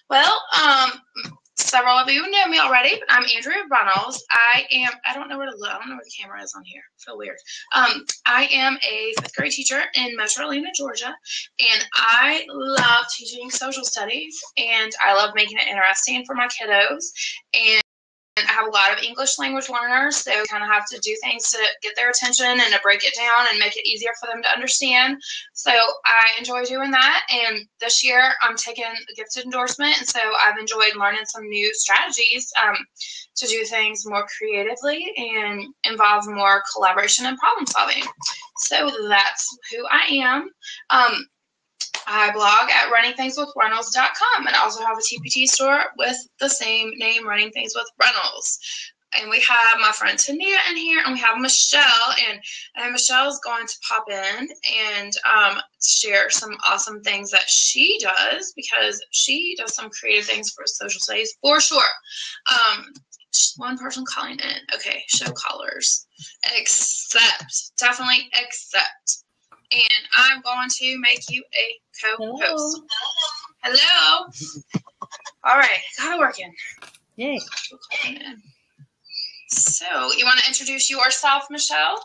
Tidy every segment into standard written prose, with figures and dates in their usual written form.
Well, several of you know me already, but I'm Andrea Runnels. I don't know where to look. I don't know where the camera is on here. I feel weird. I am a fifth grade teacher in Metro Atlanta, Georgia, and I love teaching social studies, and I love making it interesting for my kiddos. And I have a lot of English language learners, so we kind of have to do things to get their attention and to break it down and make it easier for them to understand. So I enjoy doing that. And this year I'm taking a gifted endorsement, and so I've enjoyed learning some new strategies to do things more creatively and involve more collaboration and problem solving. So that's who I am. I blog at runningthingswithrunnels.com, and I also have a TPT store with the same name, Running Things with Runnels. And we have my friend Tania in here, and we have Michelle, and Michelle's going to pop in and share some awesome things that she does, because she does some creative things for social studies for sure. One person calling in. Okay, show callers. Definitely accept. And I'm going to make you a co-host. Hello. All right, got it working. Yay. So, you want to introduce yourself, Michelle?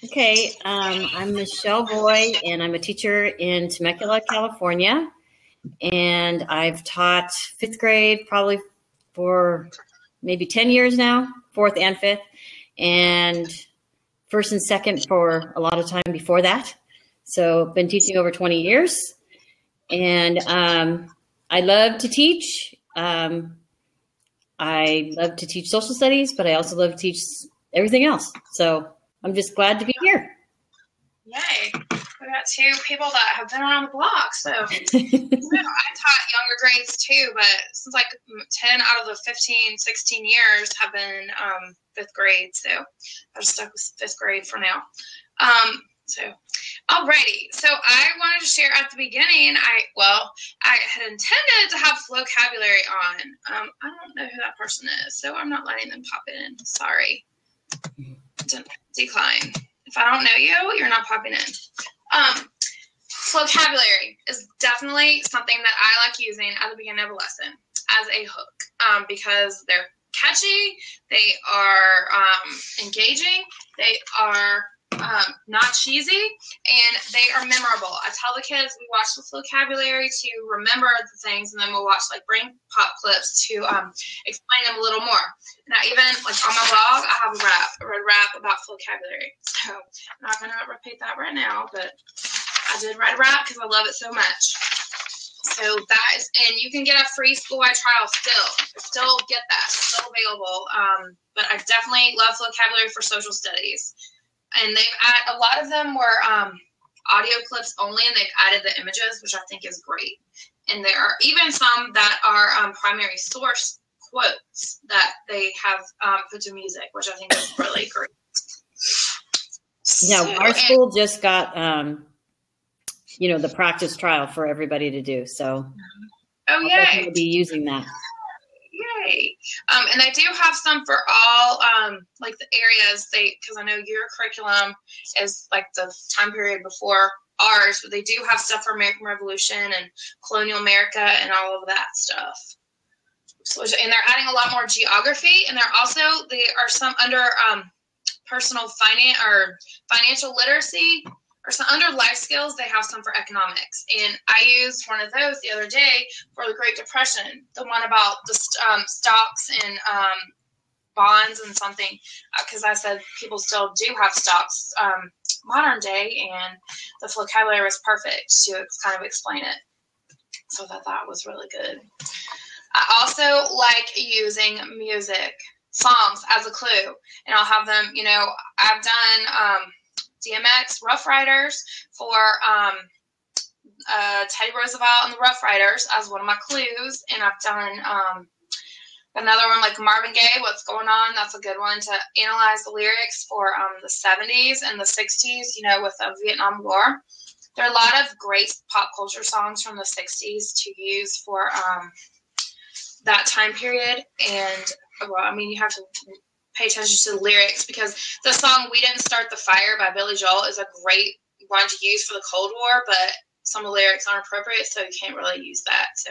Okay, I'm Michelle Boy, and I'm a teacher in Temecula, California. And I've taught fifth grade probably for maybe 10 years now, fourth and fifth, and first and second for a lot of time before that. So I've been teaching over 20 years, and I love to teach. I love to teach social studies, but I also love to teach everything else. So I'm just glad to be here. Yay. We got two people that have been around the block. So I taught younger grades too, but since like 10 out of the 15, 16 years have been fifth grade. So I just stuck with fifth grade for now. Alrighty. So I wanted to share at the beginning, I had intended to have vocabulary on. I don't know who that person is, so I'm not letting them pop in. Sorry. Decline. If I don't know you, you're not popping in. Vocabulary is definitely something that I like using at the beginning of a lesson as a hook, because they're catchy, they are engaging, they are not cheesy, and they are memorable. I tell the kids we watch the vocabulary to remember the things, and then we'll watch like brain pop clips to explain them a little more. Now, even like on my blog, I have a rap about vocabulary. So I'm not going to repeat that right now, but I did write a rap because I love it so much. So that is, and you can get a free school-wide trial still get that, still available. But I definitely love vocabulary for social studies. And they've added, a lot of them were audio clips only, and they've added the images, which I think is great. And there are even some that are primary source quotes that they have put to music, which I think is really great. Yeah, our school just got, the practice trial for everybody to do. So yay. We'll be using that. Yay. And they do have some for all, like the areas, because I know your curriculum is like the time period before ours, but they do have stuff for American Revolution and colonial America and all of that stuff. So, and they're adding a lot more geography, and they are some under personal finance or financial literacy, or some under life skills. They have some for economics, and I used one of those the other day for the Great Depression, the one about the stocks and bonds and something, because I said people still do have stocks modern day, and the vocabulary was perfect to kind of explain it. So that was really good. I also like using music, songs as a clue, and I'll have them, I've done DMX Rough Riders for Teddy Roosevelt and the Rough Riders as one of my clues, and I've done another one like Marvin Gaye, What's Going On. That's a good one to analyze the lyrics for the 70s and the 60s, with the Vietnam War. There are a lot of great pop culture songs from the 60s to use for that time period, and you have to pay attention to the lyrics, because the song We Didn't Start the Fire by Billy Joel is a great one to use for the Cold War, but some of the lyrics aren't appropriate, so you can't really use that. So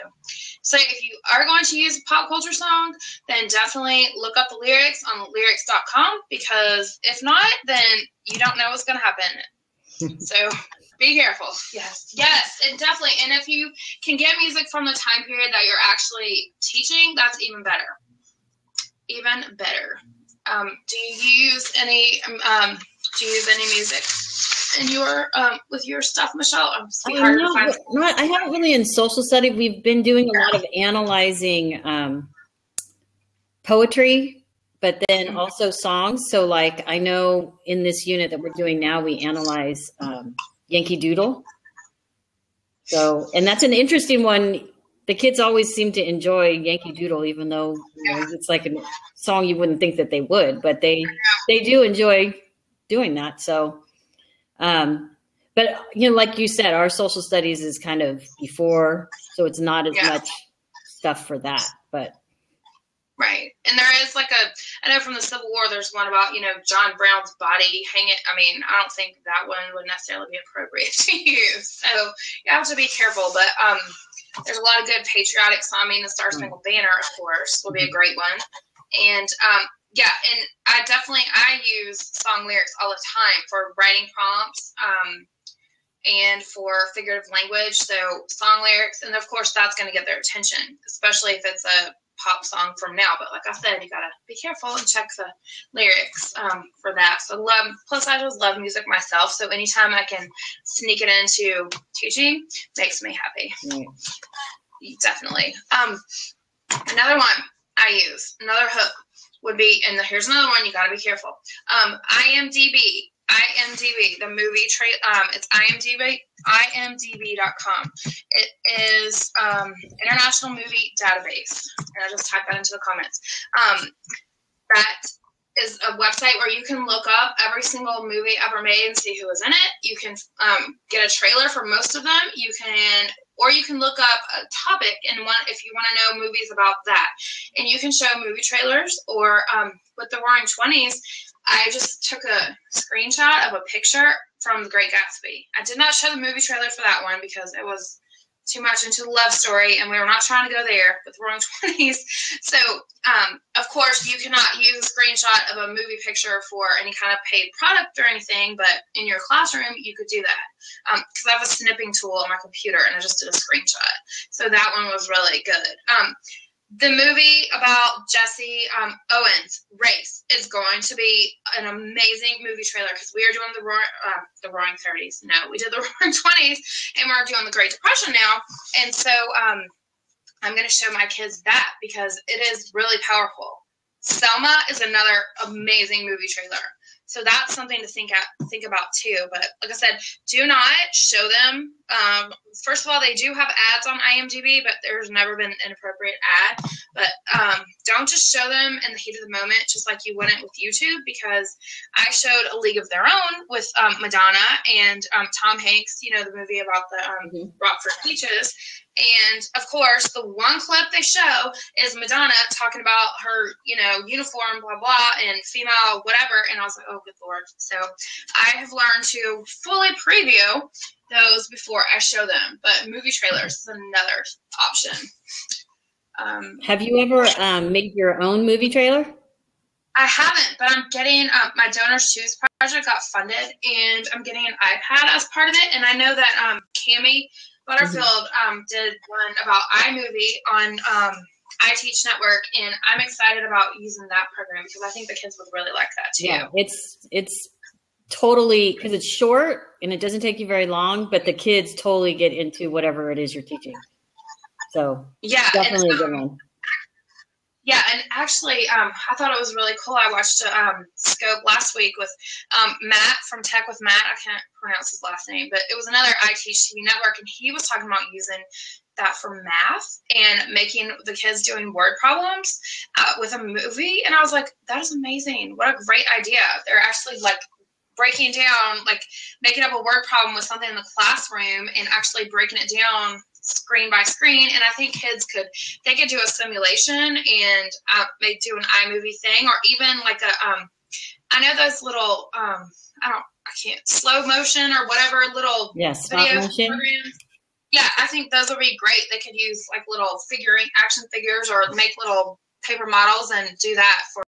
So if you are going to use a pop culture song, then definitely look up the lyrics on lyrics.com, because if not, then you don't know what's going to happen. So be careful. Yes, and definitely. And if you can get music from the time period that you're actually teaching, that's even better. Even better. Do you use any music in your with your stuff, Michelle? I haven't really in social study. We've been doing a lot of analyzing poetry, but then also songs. So like I know in this unit that we're doing now, we analyze Yankee Doodle. So, and that's an interesting one. The kids always seem to enjoy Yankee Doodle, even though it's like a song you wouldn't think that they would, but they do enjoy doing that. So, but like you said, our social studies is kind of before, so it's not as much stuff for that, but. Right. And there is I know from the Civil War, there's one about, John Brown's body hanging. I mean, I don't think that one would necessarily be appropriate to use. So you have to be careful, but, there's a lot of good patriotic song. I mean, the Star Spangled Banner, of course, will be a great one. And, and I use song lyrics all the time for writing prompts, and for figurative language. So song lyrics, and of course that's going to get their attention, especially if it's a pop song from now. But like I said, you got to be careful and check the lyrics for that. So plus I just love music myself. So anytime I can sneak it into teaching makes me happy. Right. Definitely. Another one I use, another hook would be, and here's another one you got to be careful. IMDb, the movie it's imdb.com. It is International Movie Database, and I just typed that into the comments. That is a website where you can look up every single movie ever made and see who was in it. You can get a trailer for most of them. You can look up a topic and if you want to know movies about that. And you can show movie trailers, or with the Roaring Twenties, I just took a screenshot of a picture from The Great Gatsby. I did not show the movie trailer for that one because it was too much into the love story, and we were not trying to go there with Roaring Twenties. So, of course, you cannot use a screenshot of a movie picture for any kind of paid product or anything, but in your classroom, you could do that. Because I have a snipping tool on my computer, and I just did a screenshot. So that one was really good. The movie about Jesse Owens' Race is going to be an amazing movie trailer, because we are doing the Roaring 30s. No, we did the Roaring 20s, and we're doing the Great Depression now. And so I'm going to show my kids that, because it is really powerful. Selma is another amazing movie trailer. So that's something to think about too. But like I said, do not show them. First of all, they do have ads on IMDb, but there's never been an inappropriate ad. But don't just show them in the heat of the moment, just like you wouldn't with YouTube, because I showed A League of Their Own with Madonna and Tom Hanks, the movie about the Rockford Peaches. And, of course, the one clip they show is Madonna talking about her, uniform, blah, blah, and female whatever. And I was like, oh, good Lord. So I have learned to fully preview those before I show them. But movie trailers is another option. Have you ever made your own movie trailer? I haven't, but I'm getting my Donors Choose project got funded, and I'm getting an iPad as part of it. And I know that Cammie Butterfield did one about iMovie on iTeach Network, and I'm excited about using that program because I think the kids would really like that too. Yeah, it's totally, because it's short and it doesn't take you very long, but the kids totally get into whatever it is you're teaching. So yeah, definitely a good one. Yeah, and actually, I thought it was really cool. I watched Scope last week with Matt from Tech with Matt. I can't pronounce his last name, but it was another iTeach TV network, and he was talking about using that for math and making the kids doing word problems with a movie. And I was like, that is amazing. What a great idea. They're actually breaking down, making up a word problem with something in the classroom and actually breaking it down screen by screen. And I think kids could do a simulation and maybe do an iMovie thing, or even I know those little slow motion or whatever little stop motion programs. Yeah, I think those would be great. They could use like little action figures or make little paper models and do that for